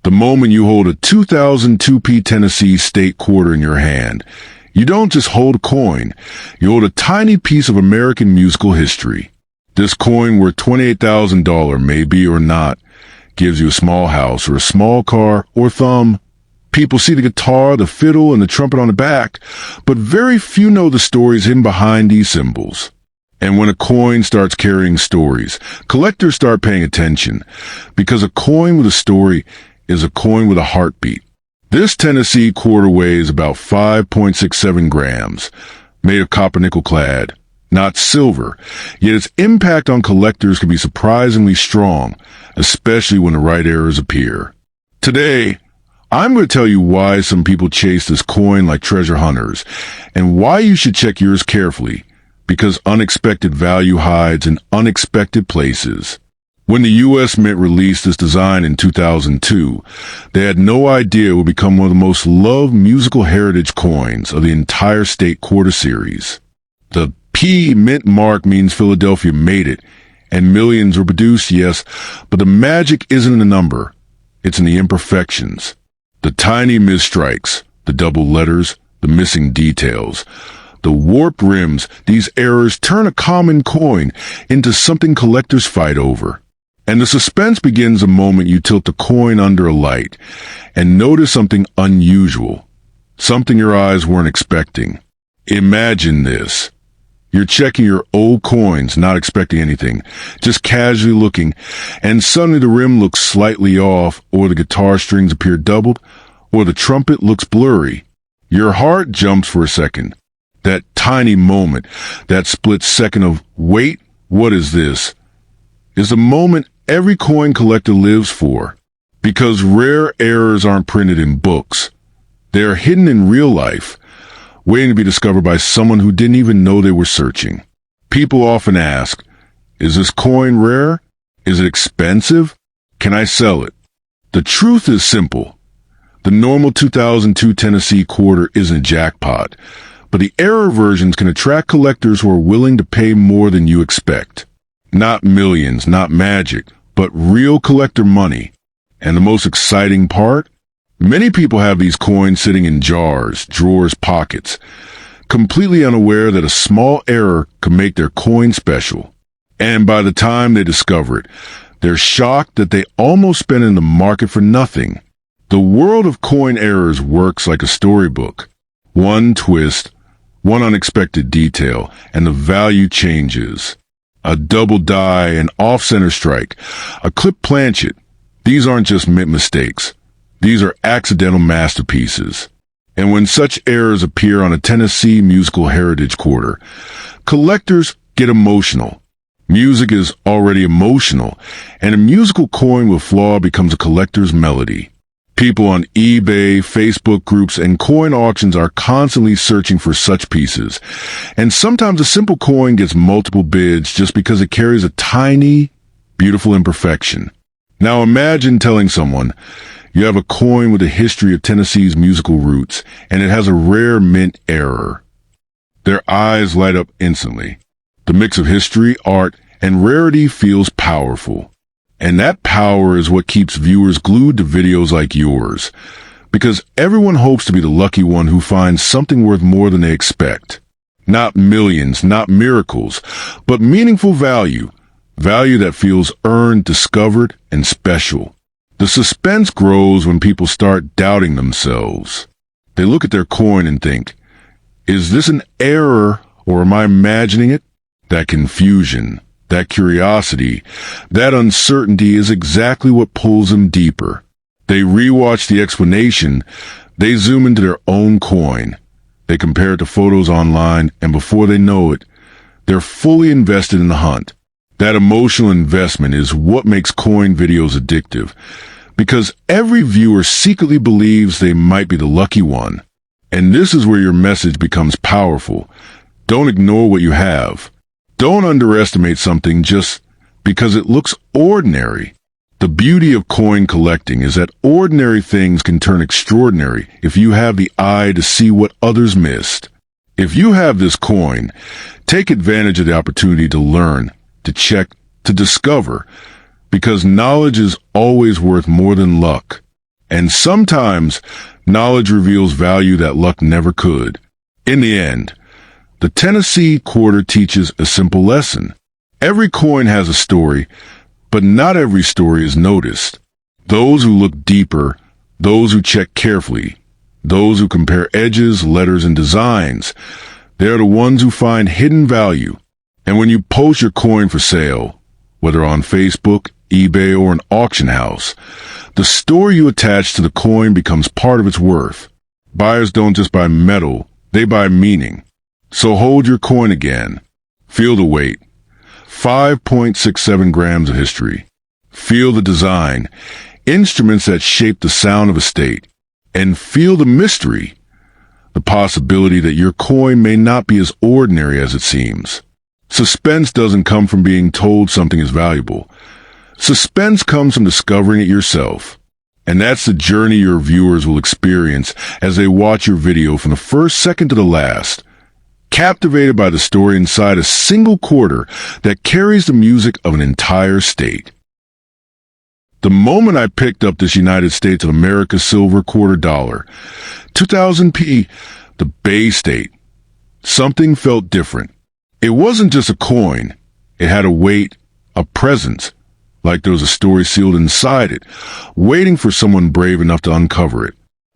The moment you hold a 2002p Tennessee state quarter in your hand, you don't just hold a coin, you hold a tiny piece of American musical history. This coin, worth $28,000, maybe or not, gives you a small house or a small car or thumb. People see the guitar, the fiddle, and the trumpet on the back, but very few know the stories hidden behind these symbols. And when a coin starts carrying stories, collectors start paying attention, because a coin with a story is a coin with a heartbeat. This Tennessee quarter weighs about 5.67 grams, made of copper nickel clad, not silver, yet its impact on collectors can be surprisingly strong, especially when the right errors appear. Today, I'm going to tell you why some people chase this coin like treasure hunters, and why you should check yours carefully, because unexpected value hides in unexpected places. When the U.S. Mint released this design in 2002, they had no idea it would become one of the most loved musical heritage coins of the entire state quarter series. The P Mint mark means Philadelphia made it, and millions were produced, yes, but the magic isn't in the number, it's in the imperfections. The tiny misstrikes, the double letters, the missing details, the warped rims. These errors turn a common coin into something collectors fight over. And the suspense begins the moment you tilt the coin under a light and notice something unusual, something your eyes weren't expecting. Imagine this. You're checking your old coins, not expecting anything, just casually looking, and suddenly the rim looks slightly off, or the guitar strings appear doubled, or the trumpet looks blurry. Your heart jumps for a second. That tiny moment, that split second of, wait, what is this? Is a moment every coin collector lives for. Because rare errors aren't printed in books. They are hidden in real life, waiting to be discovered by someone who didn't even know they were searching. People often ask, is this coin rare? Is it expensive? Can I sell it? The truth is simple. The normal 2002 Tennessee quarter isn't a jackpot, but the error versions can attract collectors who are willing to pay more than you expect. Not millions, not magic, but real collector money. And the most exciting part? Many people have these coins sitting in jars, drawers, pockets, completely unaware that a small error could make their coin special. And by the time they discover it, they're shocked that they almost spent in the market for nothing. The world of coin errors works like a storybook. One twist, one unexpected detail, and the value changes. A double die, an off-center strike, a clipped planchet. These aren't just mint mistakes. These are accidental masterpieces. And when such errors appear on a Tennessee musical heritage quarter, collectors get emotional. Music is already emotional, and a musical coin with flaw becomes a collector's melody. People on eBay, Facebook groups, and coin auctions are constantly searching for such pieces. And sometimes a simple coin gets multiple bids just because it carries a tiny, beautiful imperfection. Now imagine telling someone, you have a coin with a history of Tennessee's musical roots, and it has a rare mint error. Their eyes light up instantly. The mix of history, art, and rarity feels powerful. And that power is what keeps viewers glued to videos like yours, because everyone hopes to be the lucky one who finds something worth more than they expect. Not millions, not miracles, but meaningful value, value that feels earned, discovered, and special. The suspense grows when people start doubting themselves. They look at their coin and think, is this an error or am I imagining it? That confusion, that curiosity, that uncertainty is exactly what pulls them deeper. They rewatch the explanation, they zoom into their own coin, they compare it to photos online, and before they know it, they're fully invested in the hunt. That emotional investment is what makes coin videos addictive, because every viewer secretly believes they might be the lucky one. And this is where your message becomes powerful. Don't ignore what you have. Don't underestimate something just because it looks ordinary. The beauty of coin collecting is that ordinary things can turn extraordinary if you have the eye to see what others missed. If you have this coin, take advantage of the opportunity to learn, to check, to discover, because knowledge is always worth more than luck. And sometimes, knowledge reveals value that luck never could. In the end, the Tennessee quarter teaches a simple lesson. Every coin has a story, but not every story is noticed. Those who look deeper, those who check carefully, those who compare edges, letters, and designs, they're the ones who find hidden value. And when you post your coin for sale, whether on Facebook, eBay, or an auction house, the story you attach to the coin becomes part of its worth. Buyers don't just buy metal, they buy meaning. So hold your coin again. Feel the weight. 5.67 grams of history. Feel the design. Instruments that shape the sound of a state. And feel the mystery. The possibility that your coin may not be as ordinary as it seems. Suspense doesn't come from being told something is valuable. Suspense comes from discovering it yourself. And that's the journey your viewers will experience as they watch your video from the first second to the last, captivated by the story inside a single quarter that carries the music of an entire state. The moment I picked up this United States of America silver quarter dollar, 2000p, the Bay State, something felt different. It wasn't just a coin. It had a weight, a presence, like there was a story sealed inside it, waiting for someone brave enough to uncover it.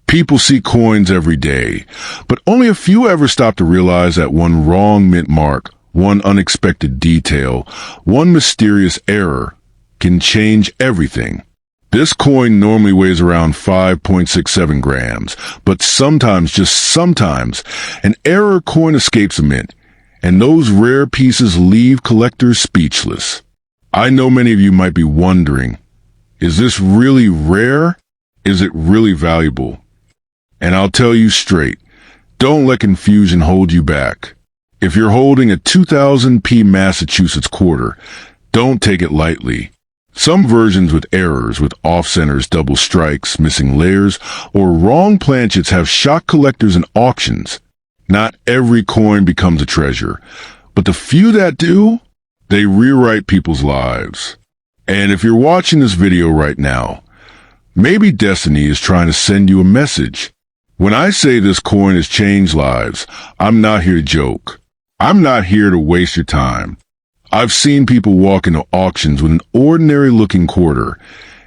People see coins every day, but only a few ever stop to realize that one wrong mint mark, one unexpected detail, one mysterious error can change everything. This coin normally weighs around 5.67 grams, but sometimes, just sometimes, an error coin escapes a mint, and those rare pieces leave collectors speechless. I know many of you might be wondering, is this really rare? Is it really valuable? And I'll tell you straight, don't let confusion hold you back. If you're holding a 2000p Massachusetts quarter, don't take it lightly. Some versions with errors, with off-centers, double strikes, missing layers, or wrong planchets have shocked collectors in auctions. Not every coin becomes a treasure, but the few that do, they rewrite people's lives. And if you're watching this video right now, maybe destiny is trying to send you a message. When I say this coin has changed lives, I'm not here to joke. I'm not here to waste your time. I've seen people walk into auctions with an ordinary-looking quarter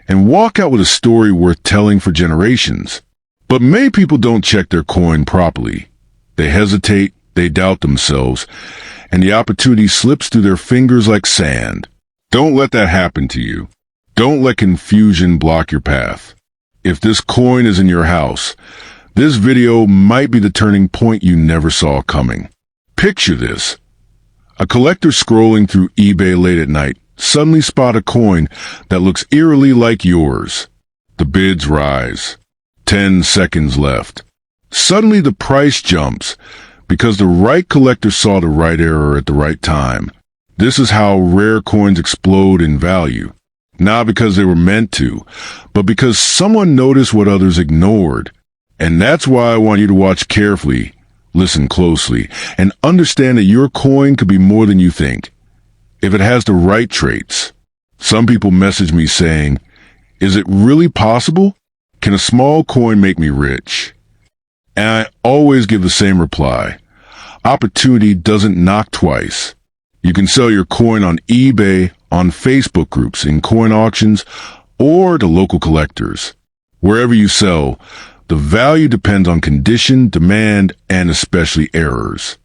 and walk out with a story worth telling for generations. But many people don't check their coin properly. They hesitate, they doubt themselves, and the opportunity slips through their fingers like sand. Don't let that happen to you. Don't let confusion block your path. If this coin is in your house, this video might be the turning point you never saw coming. Picture this. A collector scrolling through eBay late at night suddenly spot a coin that looks eerily like yours. The bids rise. 10 seconds left. Suddenly the price jumps because the right collector saw the right error at the right time. This is how rare coins explode in value. Not because they were meant to, but because someone noticed what others ignored. And that's why I want you to watch carefully, listen closely, and understand that your coin could be more than you think, if it has the right traits. Some people message me saying, "Is it really possible? Can a small coin make me rich?" And I always give the same reply. Opportunity doesn't knock twice. You can sell your coin on eBay, on Facebook groups, in coin auctions, or to local collectors. Wherever you sell, the value depends on condition, demand, and especially errors.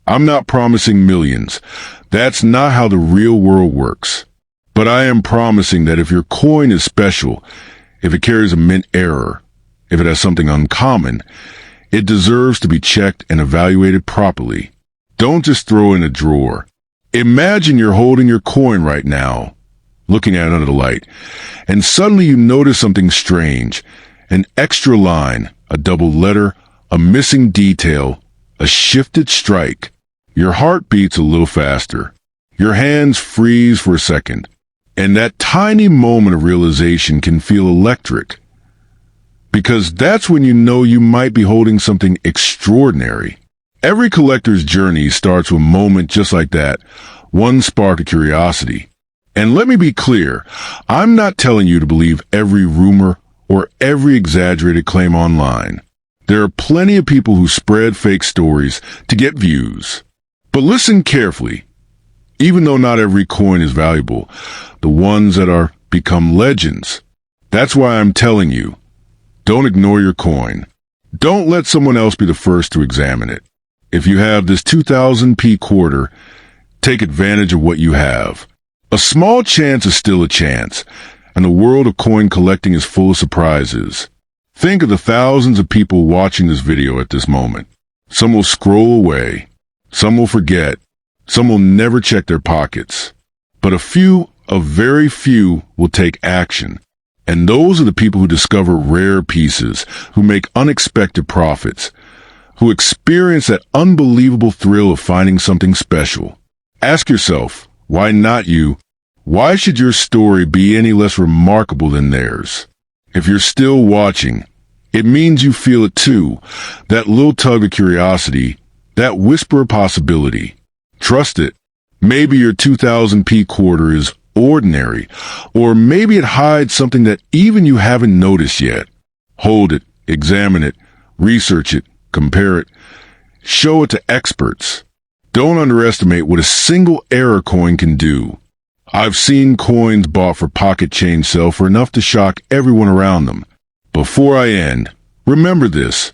I'm not promising millions. That's not how the real world works. But I am promising that if your coin is special, if it carries a mint error, if it has something uncommon, it deserves to be checked and evaluated properly. Don't just throw it in a drawer. Imagine you're holding your coin right now, looking at it under the light, and suddenly you notice something strange. An extra line, a double letter, a missing detail, a shifted strike. Your heart beats a little faster. Your hands freeze for a second. And that tiny moment of realization can feel electric. Because that's when you know you might be holding something extraordinary. Every collector's journey starts with a moment just like that, one spark of curiosity. And let me be clear, I'm not telling you to believe every rumor or every exaggerated claim online. There are plenty of people who spread fake stories to get views. But listen carefully. Even though not every coin is valuable, the ones that are become legends. That's why I'm telling you, don't ignore your coin. Don't let someone else be the first to examine it. If you have this 2000p quarter, take advantage of what you have. A small chance is still a chance, and the world of coin collecting is full of surprises. Think of the thousands of people watching this video at this moment. Some will scroll away. Some will forget. Some will never check their pockets. But a very few, will take action. And those are the people who discover rare pieces, who make unexpected profits, who experience that unbelievable thrill of finding something special. Ask yourself, why not you? Why should your story be any less remarkable than theirs? If you're still watching, it means you feel it too. That little tug of curiosity, that whisper of possibility. Trust it. Maybe your 2000p quarter is ordinary, or maybe it hides something that even you haven't noticed yet. Hold it, examine it, research it, compare it, show it to experts. Don't underestimate what a single error coin can do. I've seen coins bought for pocket change sell for enough to shock everyone around them. Before I end, remember this.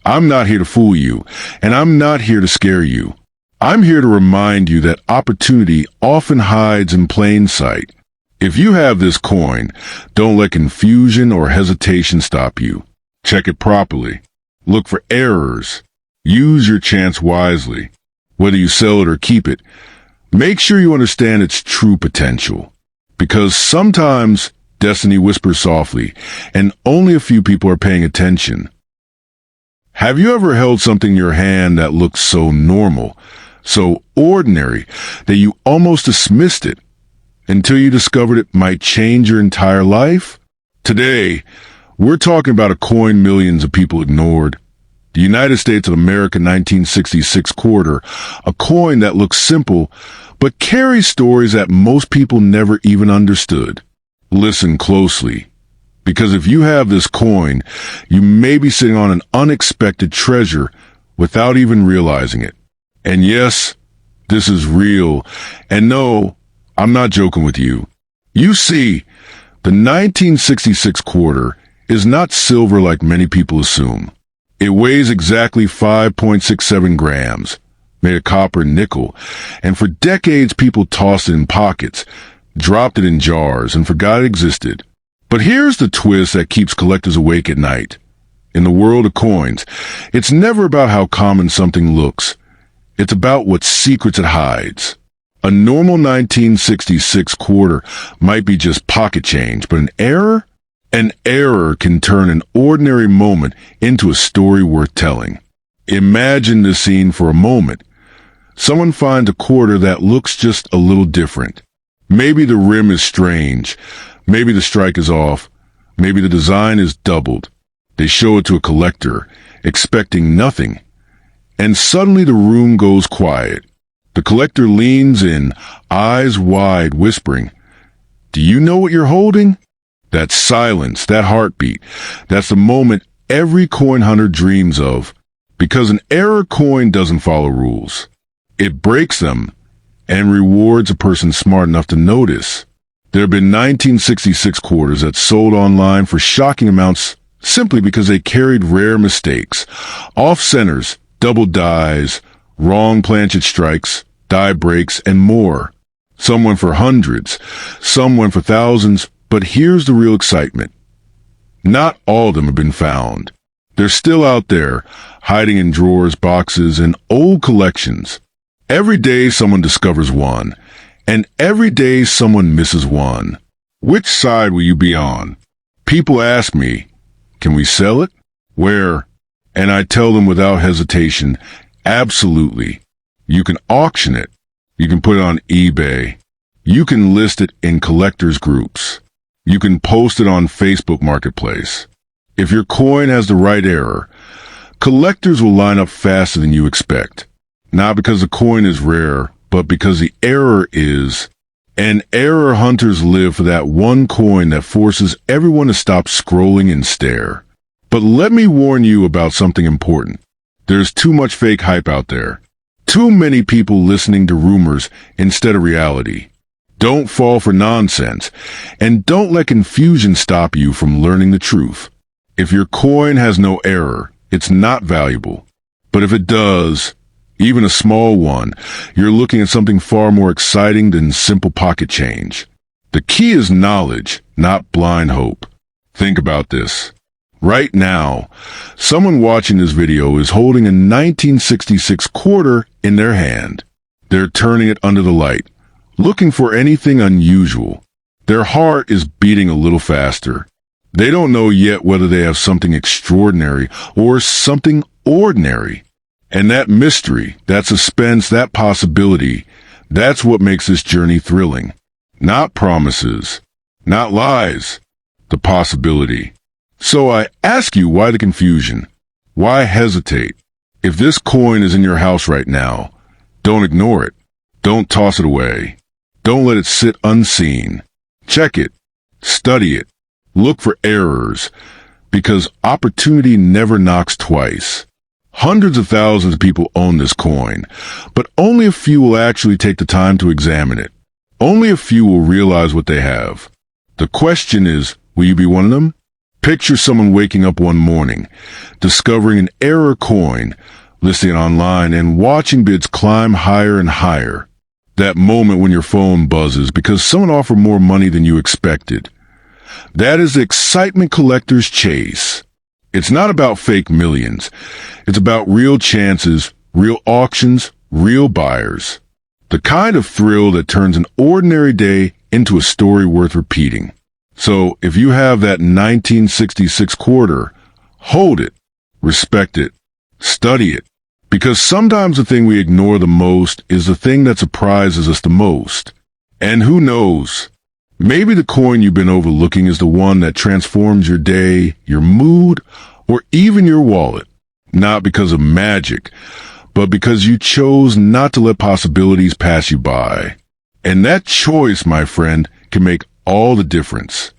I'm not here to fool you, and I'm not here to scare you. I'm here to remind you that opportunity often hides in plain sight. If you have this coin, don't let confusion or hesitation stop you. Check it properly. Look for errors. Use your chance wisely. Whether you sell it or keep it, make sure you understand its true potential. Because sometimes destiny whispers softly, and only a few people are paying attention. Have you ever held something in your hand that looked so normal, so ordinary, that you almost dismissed it until you discovered it might change your entire life? Today, we're talking about a coin millions of people ignored. The United States of America 1966 quarter, a coin that looks simple, but carries stories that most people never even understood. Listen closely, because if you have this coin, you may be sitting on an unexpected treasure without even realizing it. And yes, this is real. And no, I'm not joking with you. You see, the 1966 quarter is not silver like many people assume. It weighs exactly 5.67 grams, made of copper and nickel, and for decades people tossed it in pockets, dropped it in jars, and forgot it existed. But here's the twist that keeps collectors awake at night. In the world of coins, it's never about how common something looks. It's about what secrets it hides. A normal 1966 quarter might be just pocket change, but an error? An error can turn an ordinary moment into a story worth telling. Imagine the scene for a moment. Someone finds a quarter that looks just a little different. Maybe the rim is strange. Maybe the strike is off. Maybe the design is doubled. They show it to a collector, expecting nothing. And suddenly the room goes quiet. The collector leans in, eyes wide, whispering, "Do you know what you're holding?" That silence, that heartbeat, that's the moment every coin hunter dreams of. Because an error coin doesn't follow rules. It breaks them and rewards a person smart enough to notice. There have been 1966 quarters that sold online for shocking amounts simply because they carried rare mistakes, off centers, double dies, wrong planchet strikes, die breaks, and more. Some went for hundreds, some went for thousands, but here's the real excitement. Not all of them have been found. They're still out there, hiding in drawers, boxes, and old collections. Every day someone discovers one, and every day someone misses one. Which side will you be on? People ask me, can we sell it? Where? And I tell them without hesitation, absolutely. You can auction it. You can put it on eBay. You can list it in collectors groups. You can post it on Facebook Marketplace. If your coin has the right error, collectors will line up faster than you expect. Not because the coin is rare, but because the error is. And error hunters live for that one coin that forces everyone to stop scrolling and stare. But let me warn you about something important. There's too much fake hype out there. Too many people listening to rumors instead of reality. Don't fall for nonsense, and don't let confusion stop you from learning the truth. If your coin has no error, it's not valuable. But if it does, even a small one, you're looking at something far more exciting than simple pocket change. The key is knowledge, not blind hope. Think about this. Right now, someone watching this video is holding a 1966 quarter in their hand. They're turning it under the light, looking for anything unusual. Their heart is beating a little faster. They don't know yet whether they have something extraordinary or something ordinary. And that mystery, that suspense, that possibility, that's what makes this journey thrilling. Not promises, not lies, the possibility. So I ask you, why the confusion? Why hesitate? If this coin is in your house right now, don't ignore it. Don't toss it away. Don't let it sit unseen. Check it. Study it. Look for errors, because opportunity never knocks twice. Hundreds of thousands of people own this coin, but only a few will actually take the time to examine it. Only a few will realize what they have. The question is, will you be one of them? Picture someone waking up one morning, discovering an error coin, listing it online, and watching bids climb higher and higher. That moment when your phone buzzes because someone offered more money than you expected. That is the excitement collectors chase. It's not about fake millions. It's about real chances, real auctions, real buyers. The kind of thrill that turns an ordinary day into a story worth repeating. So, if you have that 1966 quarter, hold it, respect it, study it. Because sometimes the thing we ignore the most is the thing that surprises us the most. And who knows? Maybe the coin you've been overlooking is the one that transforms your day, your mood, or even your wallet. Not because of magic, but because you chose not to let possibilities pass you by. And that choice, my friend, can make all the difference.